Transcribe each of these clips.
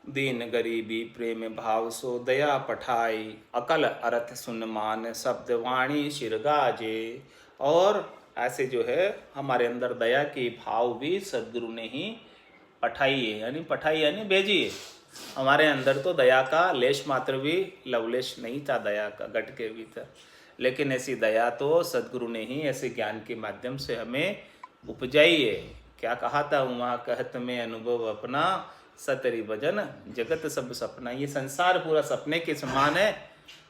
दीन गरीबी प्रेम भाव सो दया पठाई, अकल अरथ सुन मान शब्द वाणी शिर गाजे। और ऐसे जो है हमारे अंदर दया की भाव भी सदगुरु ने ही पठाई है, यानी भेजी है। हमारे अंदर तो दया का लेश मात्र भी लवलेश नहीं था दया का गट के भीतर, लेकिन ऐसी दया तो सदगुरु ने ही ऐसे ज्ञान के माध्यम से हमें उपजाई है। क्या कहा था वहाँ, कहत में अनुभव अपना सतरी भजन जगत सब सपना। ये संसार पूरा सपने के समान है।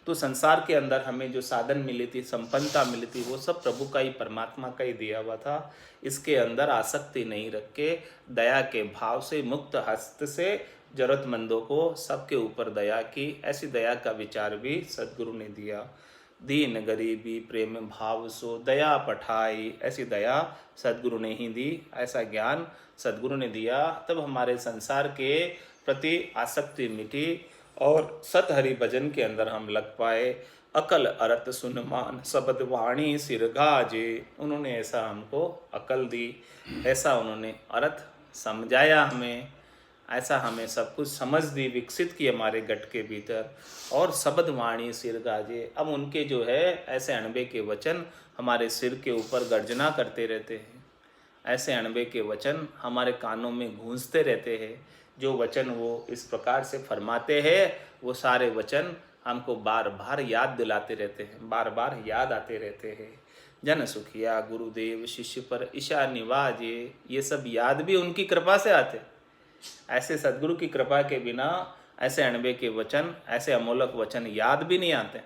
तो संसार के अंदर हमें जो साधन मिली थी, संपन्नता मिली थी, वो सब प्रभु का ही, परमात्मा का ही दिया हुआ था। इसके अंदर आसक्ति नहीं रख के दया के भाव से, मुक्त हस्त से जरूरतमंदों को सबके ऊपर दया की, ऐसी दया का विचार भी सदगुरु ने दिया। दीन गरीबी प्रेम भाव सो दया पठाई, ऐसी दया सदगुरु ने ही दी, ऐसा ज्ञान सदगुरु ने दिया। तब हमारे संसार के प्रति आसक्ति मिटी और सत हरि भजन के अंदर हम लग पाए। अकल अरत सुन मान शब्द वाणी सिर गाजे। उन्होंने ऐसा हमको अकल दी, ऐसा उन्होंने अर्थ समझाया हमें, ऐसा हमें सब कुछ समझ दी, विकसित की हमारे गट के भीतर। और शब्द वाणी सिर गाजे, अब उनके जो है ऐसे अणबे के वचन हमारे सिर के ऊपर गर्जना करते रहते हैं। ऐसे अणबे के वचन हमारे कानों में गूंजते रहते हैं। जो वचन वो इस प्रकार से फरमाते हैं, वो सारे वचन हमको बार बार याद दिलाते रहते हैं, बार बार याद आते रहते हैं। जन सुखिया गुरुदेव शिष्य पर ईशा निवाजे, ये सब याद भी उनकी कृपा से आते। ऐसे सदगुरु की कृपा के बिना ऐसे अणबे के वचन, ऐसे अमोलक वचन याद भी नहीं आते।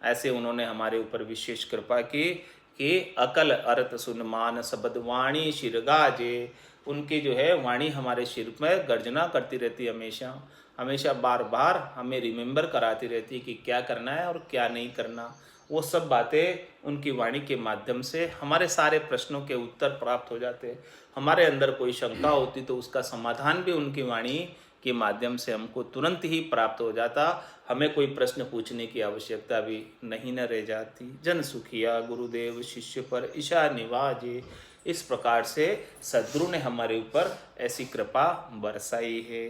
ऐसे उन्होंने हमारे ऊपर विशेष कृपा की कि अकल अर्थ सुन मान शब्द वाणी शिर गाजे। उनकी जो है वाणी हमारे सिर में गर्जना करती रहती, हमेशा हमेशा बार बार हमें रिमेंबर कराती रहती कि क्या करना है और क्या नहीं करना। वो सब बातें उनकी वाणी के माध्यम से हमारे सारे प्रश्नों के उत्तर प्राप्त हो जाते। हमारे अंदर कोई शंका होती तो उसका समाधान भी उनकी वाणी के माध्यम से हमको तुरंत ही प्राप्त हो जाता। हमें कोई प्रश्न पूछने की आवश्यकता भी नहीं न रह जाती। जन सुखिया गुरुदेव शिष्य पर ईशा निवाजे। इस प्रकार से सद्गुरु ने हमारे ऊपर ऐसी कृपा बरसाई है।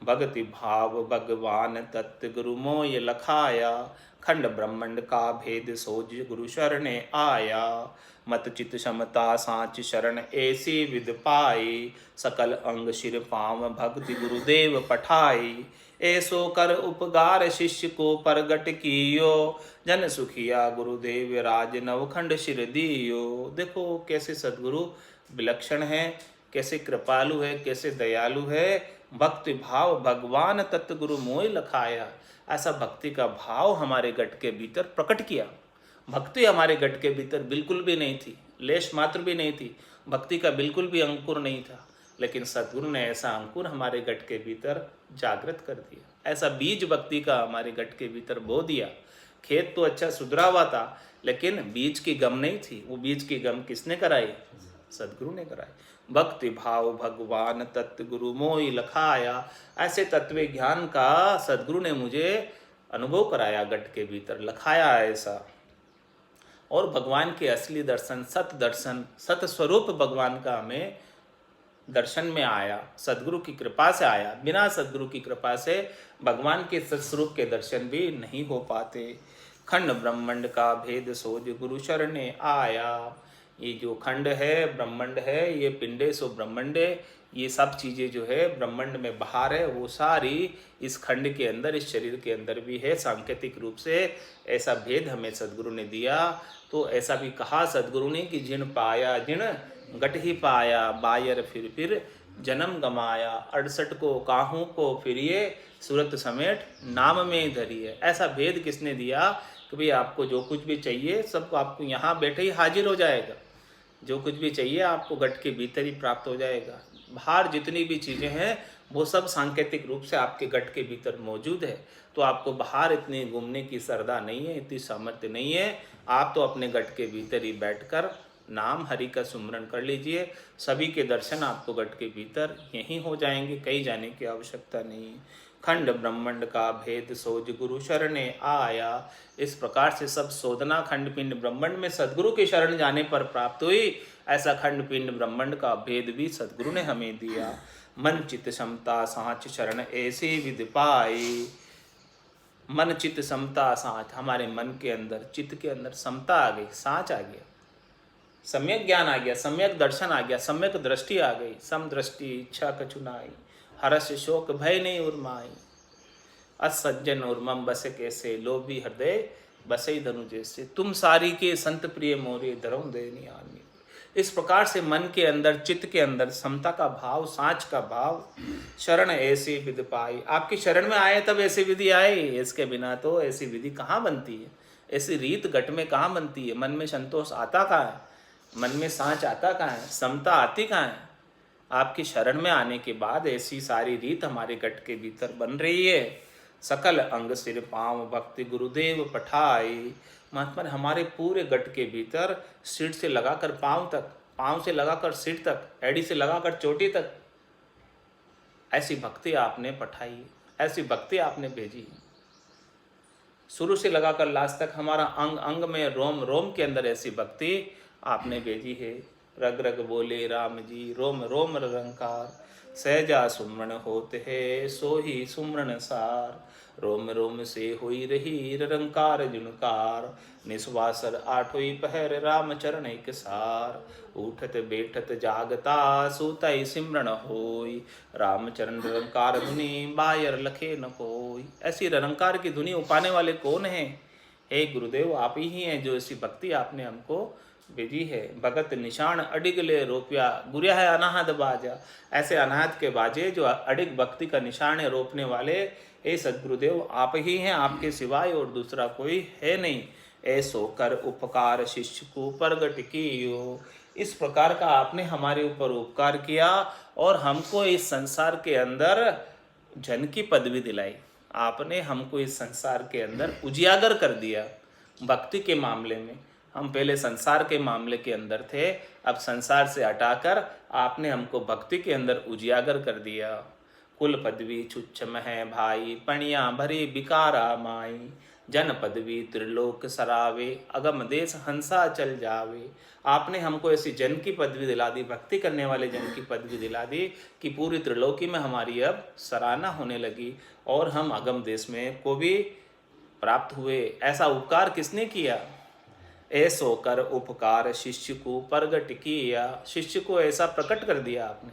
भक्ति भाव भगवान तत्व गुरु मोय लखाया, खंड ब्रह्मंड का भेद सोज गुरु शरणे आया। मत चित समता साच शरण ऐसी विद पाई, सकल अंग शिर पाव भक्ति गुरुदेव पठाई। ऐसो कर उपगार शिष्य को परगट कियो, जन सुखिया गुरुदेव राज नवखंड शिर दियो। देखो कैसे सद्गुरु विलक्षण है, कैसे कृपालु है, कैसे दयालु है। भक्ति भाव भगवान तत्व गुरु मोय लखाया, ऐसा भक्ति का भाव हमारे गट के भीतर प्रकट किया। भक्ति हमारे गट के भीतर बिल्कुल भी नहीं थी, लेश मात्र भी नहीं थी, भक्ति का बिल्कुल भी अंकुर नहीं था। लेकिन सद्गुरु ने ऐसा अंकुर हमारे गट के भीतर जागृत कर दिया, ऐसा बीज भक्ति का हमारे गट के भीतर बो दिया। खेत तो अच्छा सुधरा हुआ था, लेकिन बीज की गम नहीं थी। वो बीज की गम किसने कराई? सद्गुरु ने कराई। भक्ति भाव भगवान तत्व गुरु मोहि लखाया, ऐसे तत्व ज्ञान का सद्गुरु ने मुझे अनुभव कराया, गट के भीतर लखाया ऐसा। और भगवान के असली दर्शन, सत दर्शन, सत स्वरूप भगवान का हमें दर्शन में आया, सद्गुरु की कृपा से आया। बिना सद्गुरु की कृपा से भगवान के सत्स्वरूप के दर्शन भी नहीं हो पाते। खंड ब्रह्मांड का भेद सोज गुरु शरणे आया। ये जो खंड है, ब्रह्मांड है, ये पिंडे सो ब्रह्मांडे, ये सब चीज़ें जो है ब्रह्मांड में बाहर है, वो सारी इस खंड के अंदर, इस शरीर के अंदर भी है। सांकेतिक रूप से ऐसा भेद हमें सद्गुरु ने दिया। तो ऐसा भी कहा सद्गुरु ने कि जिन पाया जिन गट ही पाया, बायर फिर जन्म गमाया। 68 को काहू को फिरिए, सूरत समेट नाम में धरिए। ऐसा भेद किसने दिया कि भाई आपको जो कुछ भी चाहिए सब आपको यहाँ बैठे ही हाजिर हो जाएगा। जो कुछ भी चाहिए आपको गट के भीतर ही प्राप्त हो जाएगा। बाहर जितनी भी चीज़ें हैं वो सब सांकेतिक रूप से आपके गट के भीतर मौजूद है। तो आपको बाहर इतनी घूमने की श्रद्धा नहीं है, इतनी सामर्थ्य नहीं है। आप तो अपने गट के भीतर ही बैठकर नाम हरि का सुमरन कर लीजिए। सभी के दर्शन आपको गट के भीतर यहीं हो जाएंगे, कहीं जाने की आवश्यकता नहीं। खंड ब्रह्मांड का भेद सोज गुरु शरणे आया। इस प्रकार से सब शोधना खंड पिंड ब्रह्मांड में सद्गुरु के शरण जाने पर प्राप्त हुई। ऐसा खंड पिंड ब्रह्मांड का भेद भी सद्गुरु ने हमें दिया। मन चित समता साँच शरण ऐसी विधि पाई। मन चित समता साँच, हमारे मन के अंदर, चित्त के अंदर समता आ गई, साँच आ गया, सम्यक ज्ञान आ गया, सम्यक दर्शन आ गया, सम्यक दृष्टि आ गई। सम दृष्टि इच्छा कछु नाई, हर्ष शोक भय नहीं उर्माई। असज्जन उर्मम बसे कैसे, लोभी हृदय बसई धनु जैसे। तुम सारी के संत प्रिय मोरे, धरऊ देनी आनी। इस प्रकार से मन के अंदर, चित्त के अंदर समता का भाव, साँच का भाव, शरण ऐसी विधि पाई। आपकी शरण में आए तब ऐसी विधि आए, इसके बिना तो ऐसी विधि कहाँ बनती है, ऐसी रीत घट में कहाँ बनती है। मन में संतोष आता कहाँ है, मन में साँच आता कहाँ है, समता आती कहाँ है। आपकी शरण में आने के बाद ऐसी सारी रीत हमारे गट के भीतर बन रही है। सकल अंग सिर पाँव भक्ति गुरुदेव पठाई। महात्मा ने हमारे पूरे गट के भीतर सिर से लगाकर पाँव तक, पाँव से लगाकर सिर तक, एड़ी से लगाकर चोटी तक ऐसी भक्ति आपने पठाई, ऐसी भक्ति आपने भेजी। शुरू से लगाकर लास्ट तक हमारा अंग अंग में, रोम रोम के अंदर ऐसी भक्ति आपने भेजी है। रग रग बोले राम जी, रोम रोम रंकार, सहजा सुमरण होते है सो ही सुमरण सार। रोम रोम से हुई रही रंकार जुनकार, निस्वासर आठोई पहर राम चरण एक सार। उठत बैठत जागता सूतई सिमरण होई, राम चरण रंकार धुनि बायर लखे न कोई। ऐसी रंकार की धुनि उपाने वाले कौन है? हे गुरुदेव, आप ही हैं जो ऐसी भक्ति आपने हमको भेजी है। भगत निशान अडिगले रोपिया, गुरिया है अनाहत बाजा। ऐसे अनाहत के बाजे जो अडिग भक्ति का निशान है, रोपने वाले, हे सदगुरुदेव आप ही हैं, आपके सिवाय और दूसरा कोई है नहीं। ऐसो कर उपकार शिष्य को प्रगट कियो। इस प्रकार का आपने हमारे ऊपर उपकार किया और हमको इस संसार के अंदर जन की पदवी दिलाई। आपने हमको इस संसार के अंदर उजियागर कर दिया। भक्ति के मामले में हम पहले संसार के मामले के अंदर थे, अब संसार से हटाकर आपने हमको भक्ति के अंदर उजियागर कर दिया। कुल पदवी छुच्छम है भाई, पणिया भरी बिकारा माई। जन पदवी त्रिलोक सरावे, अगम देश हंसा चल जावे। आपने हमको ऐसी जन की पदवी दिला दी, भक्ति करने वाले जन की पदवी दिला दी कि पूरी त्रिलोकी में हमारी अब सराहना होने लगी और हम अगम देश में को भी प्राप्त हुए। ऐसा उपकार किसने किया? ऐसो कर उपकार शिष्य को प्रगट किया। शिष्य को ऐसा प्रकट कर दिया आपने,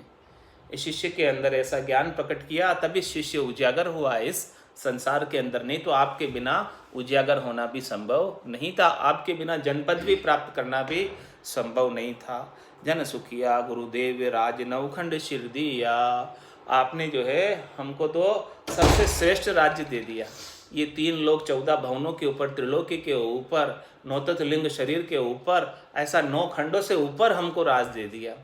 इस शिष्य के अंदर ऐसा ज्ञान प्रकट किया, तभी शिष्य उजागर हुआ इस संसार के अंदर। नहीं तो आपके बिना उजागर होना भी संभव नहीं था, आपके बिना जनपद भी प्राप्त करना भी संभव नहीं था। जन सुखिया गुरुदेव राज नवखंड शिर दिया। आपने जो है हमको तो सबसे श्रेष्ठ राज्य दे दिया। ये 3 लोक 14 भवनों के ऊपर, त्रिलोकी के ऊपर, नौतत लिंग शरीर के ऊपर, ऐसा 9 खंडों से ऊपर हमको राज दे दिया।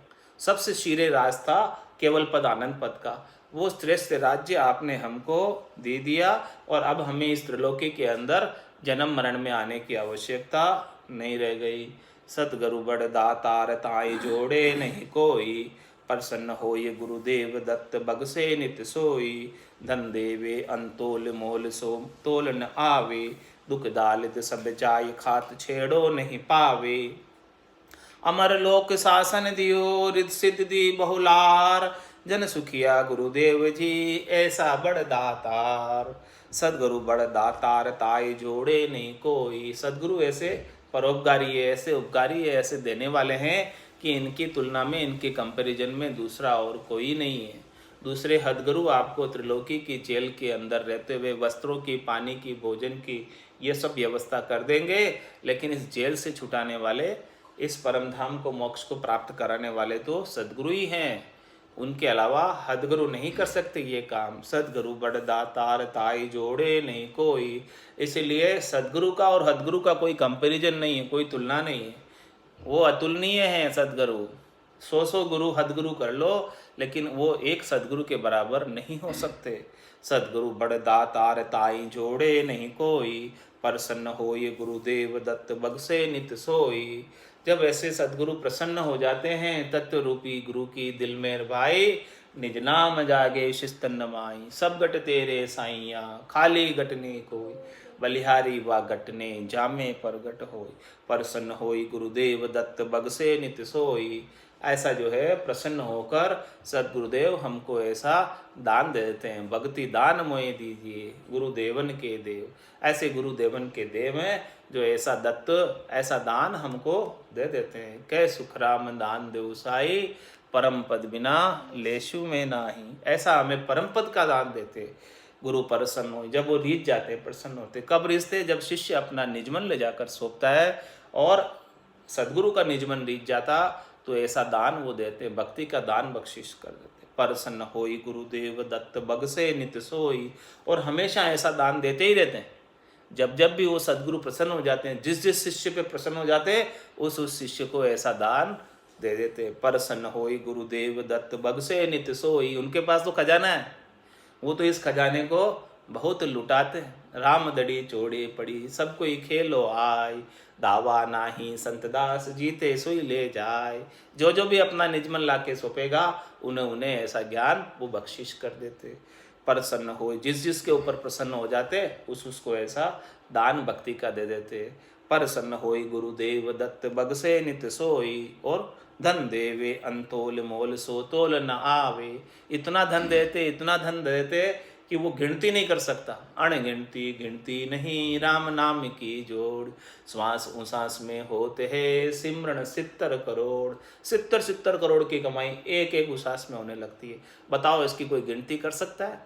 सबसे शीरे राज था केवल पद आनंद पद का, वो श्रेष्ठ राज्य आपने हमको दे दिया और अब हमें इस त्रिलोकी के अंदर जन्म मरण में आने की आवश्यकता नहीं रह गई। सतगुरु बड़ दातार ताई जोड़े नहीं कोई, प्रसन्न हो ये गुरुदेव दत्त बगसे नित सोई। धन देवे अंतोल मोल सो तोल न आवे, दुख दालित सब जाय खात छेड़ो नहीं पावे। अमर लोक शासन दियो रिद सिद्ध दी बहुलार, जन सुखिया गुरुदेव जी ऐसा बड़ दातार। सदगुरु बड़ दातार ताई जोड़े नहीं कोई। सदगुरु ऐसे परोपकारी है, ऐसे उपकारी है, ऐसे देने वाले हैं कि इनकी तुलना में, इनके कंपैरिजन में दूसरा और कोई नहीं है। दूसरे हदगुरु आपको त्रिलोकी की जेल के अंदर रहते हुए वस्त्रों की, पानी की, भोजन की ये सब व्यवस्था कर देंगे, लेकिन इस जेल से छुटाने वाले, इस परम धाम को, मोक्ष को प्राप्त कराने वाले तो सदगुरु ही हैं। उनके अलावा हदगुरु नहीं कर सकते ये काम। सदगुरु बड़ दातार ताई जोड़े नहीं कोई। इसीलिए सदगुरु का और हदगुरु का कोई कंपैरिजन नहीं है, कोई तुलना नहीं है। वो अतुलनीय है सदगुरु। 100 गुरु हदगुरु कर लो, लेकिन वो एक सदगुरु के बराबर नहीं हो सकते। सदगुरु बड़ दातार ताई जोड़े नहीं कोई, प्रसन्न हो ये गुरुदेव दत्त बगसे नित सोई। जब ऐसे सदगुरु प्रसन्न हो जाते हैं, तत्व रूपी गुरु की दिल में भाई, निज नाम जागे शिस्तन नमाई। सब गट तेरे साइया खाली गटने कोई, बलिहारी वा गटने जामे पर गट होई। प्रसन्न होई गुरुदेव दत्त बगसे नित सोई। ऐसा जो है प्रसन्न होकर सद्गुरुदेव हमको ऐसा दान दे देते हैं। भक्ति दान मोहि दीजिए गुरुदेवन के देव। ऐसे गुरुदेवन के देव हैं जो ऐसा दत्त ऐसा दान हमको दे देते हैं। कै सुखराम दान देव साई परम पद बिना लेशु में नाही। ऐसा हमें परम पद का दान देते गुरु प्रसन्न हो। जब वो रीझ जाते प्रसन्न होते। कब रीझते? जब शिष्य अपना निजमन ले जाकर सौंपता है और सदगुरु का निजमन रीझ जाता तो ऐसा दान वो देते, भक्ति का दान बख्शिश कर देते। प्रसन्न होई गुरुदेव दत्त बगसे नित सोई। और हमेशा ऐसा दान देते ही रहते हैं। जब जब भी वो सदगुरु प्रसन्न हो जाते हैं, जिस जिस शिष्य पे प्रसन्न हो जाते हैं उस शिष्य को ऐसा दान दे देते। प्रसन्न होई गुरुदेव दत्त बगसे नित सोई। उनके पास तो खजाना है, वो तो इस खजाने को बहुत लुटाते हैं। राम दड़ी चोड़े पड़ी सब कोई खेलो आय। दावा नाही संत दास जीते सोई ले जाए। जो जो भी अपना निजमन लाके सौंपेगा उन्हें उन्हें ऐसा ज्ञान वो बख्शिश कर देते। प्रसन्न हो, जिस जिसके ऊपर प्रसन्न हो जाते उसको ऐसा दान भक्ति का दे देते। प्रसन्न होई गुरुदेव दत्त बगसे नित सोई। और धन देवे अंतोल मोल सो तोल न आवे। इतना धन देते इतना धन देते कि वो गिनती नहीं कर सकता। अणगिनती गिनती नहीं राम नाम की जोड़। श्वास उसास में होते हैं सिमरन 70 करोड़। 70 करोड़ की कमाई एक एक उसास में होने लगती है। बताओ इसकी कोई गिनती कर सकता है?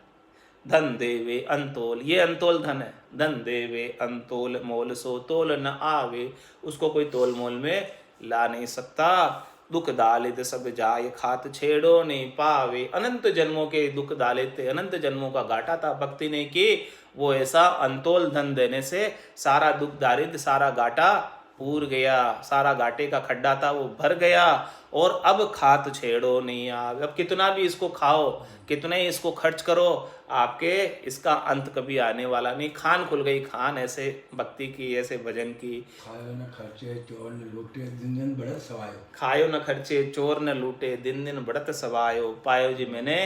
धन देवे अंतोल, ये अंतोल धन है। धन देवे अंतोल मोल सो तोल न आवे। उसको कोई तोल मोल में ला नहीं सकता। दुख दालित सब जाय खात छेड़ो नहीं पावे। अनंत जन्मों के दुख दालित, अनंत जन्मों का घाटा था भक्ति ने की। वो ऐसा अंतोल धन देने से सारा दुख दारिद्र सारा घाटा पूर गया। सारा घाटे का खड्डा था वो भर गया। और अब खात छेड़ो नहीं आवे। अब कितना भी इसको खाओ, कितने ही इसको खर्च करो, आपके इसका अंत कभी आने वाला नहीं। खान खुल गई खान ऐसे भक्ति की, ऐसे भजन की। खायो न खर्चे चोर न लूटे दिन दिन बढ़त सवायो। खायो न खर्चे चोर न लूटे दिन दिन बढ़त सवायो। पायो जी मैंने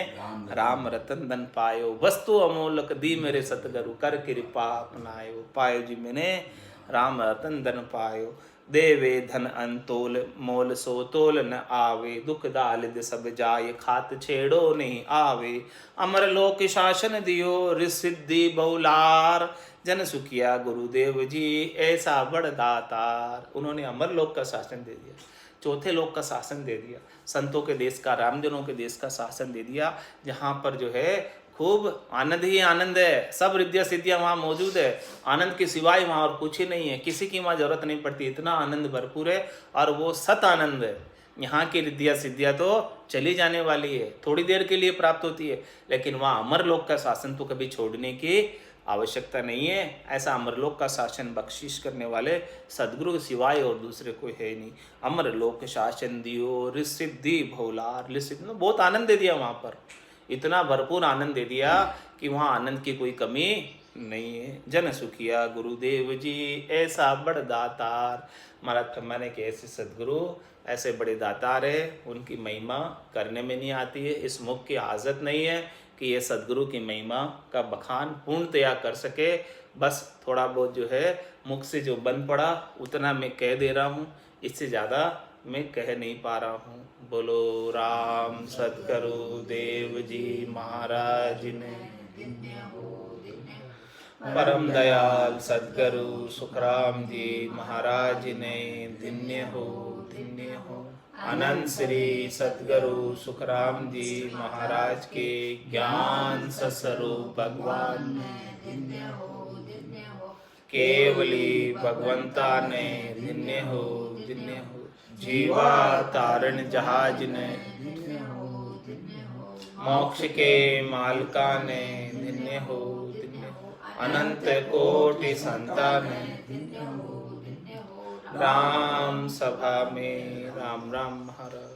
राम रतन धन पायो। वस्तु अमोलक दी मेरे सतगुरु कर कृपा अपनायो। पायो जी मैंने राम रतन धन पायो। देवे धन अंतोल मोल सो तोल न आवे। दुख दालिद सब जाय खात छेड़ो नहीं आवे। अमर लोक शासन दियो रिसिद्धि बहुलार। जन सुखिया गुरुदेव जी ऐसा बड़ दातार। उन्होंने अमर लोक का शासन दे दिया, चौथे लोक का शासन दे दिया, संतों के देश का, रामजनों के देश का शासन दे दिया। जहाँ पर जो है खूब आनंद ही आनंद है। सब रिद्धियाँ सिद्धियाँ वहाँ मौजूद है। आनंद के सिवाय वहाँ और कुछ ही नहीं है। किसी की वहाँ जरूरत नहीं पड़ती। इतना आनंद भरपूर है और वो सत आनंद है। यहाँ की रिद्धियाँ सिद्धियाँ तो चली जाने वाली है, थोड़ी देर के लिए प्राप्त होती है। लेकिन वहाँ अमर लोक का शासन तो कभी छोड़ने की आवश्यकता नहीं है। ऐसा अमरलोक का शासन बख्शिश करने वाले सदगुरु के सिवाय और दूसरे कोई है नहीं। अमरलोक शासन दियो रिसिद्धि भोलार। रिसिद्धि बहुत आनंद दे दिया वहाँ पर, इतना भरपूर आनंद दे दिया कि वहाँ आनंद की कोई कमी नहीं है। जन सुखिया गुरुदेव जी ऐसा बड़ दातार। महाराज माने कि ऐसे सदगुरु ऐसे बड़े दातार है, उनकी महिमा करने में नहीं आती है। इस मुख की हाजत नहीं है कि ये सदगुरु की महिमा का बखान पूर्णतया कर सके। बस थोड़ा बहुत जो है मुख से जो बन पड़ा उतना मैं कह दे रहा हूँ, इससे ज़्यादा मैं कह नहीं पा रहा हूँ। बोलो राम सतगुरु देव जी महाराज ने। परम दयाल सतगुरु सुखराम जी महाराज ने। धन्य हो धन्य हो। अनंत श्री सतगुरु सुखराम जी महाराज के ज्ञान सस्वरूप भगवान ने। केवली भगवंता ने। धन्य हो धन्य हो। जीवा तारण जहाज ने। मोक्ष के मालका ने। धन्य हो धन्य हो। अनंत कोटि संतान ने। राम सभा में राम राम महाराज।